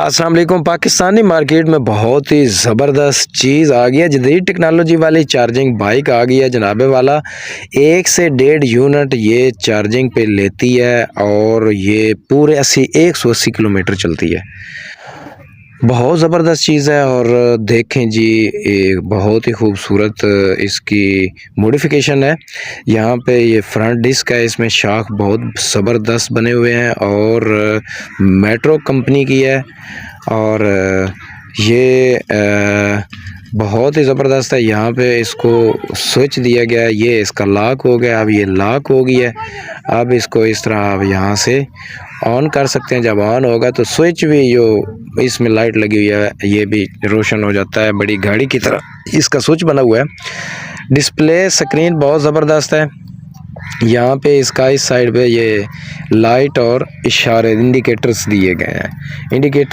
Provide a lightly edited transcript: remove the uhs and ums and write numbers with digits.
अस्सलाम वालेकुम। पाकिस्तानी मार्केट में बहुत ही ज़बरदस्त चीज़ आ गई है, जदीद टेक्नोलॉजी वाली चार्जिंग बाइक आ गई है जनाबे वाला। 1 से 1.5 यूनिट ये चार्जिंग पे लेती है और ये पूरे 180 किलोमीटर चलती है। बहुत ज़बरदस्त चीज़ है और देखें जी, एक बहुत ही खूबसूरत इसकी मॉडिफिकेशन है। यहाँ पे ये फ्रंट डिस्क है, इसमें शाख बहुत ज़बरदस्त बने हुए हैं और मेट्रो कंपनी की है और ये बहुत ही ज़बरदस्त है। यहाँ पे इसको स्विच दिया गया है, ये इसका लॉक हो गया, अब ये लॉक हो गई है। अब इसको इस तरह आप यहाँ से ऑन कर सकते हैं। जब ऑन होगा तो स्विच भी जो इसमें लाइट लगी हुई है ये भी रोशन हो जाता है, बड़ी गाड़ी की तरह इसका स्विच बना हुआ है। डिस्प्ले स्क्रीन बहुत ज़बरदस्त है। यहाँ पे इसका इस साइड पे ये लाइट और इशारे इंडिकेटर्स दिए गए हैं। इंडिकेटर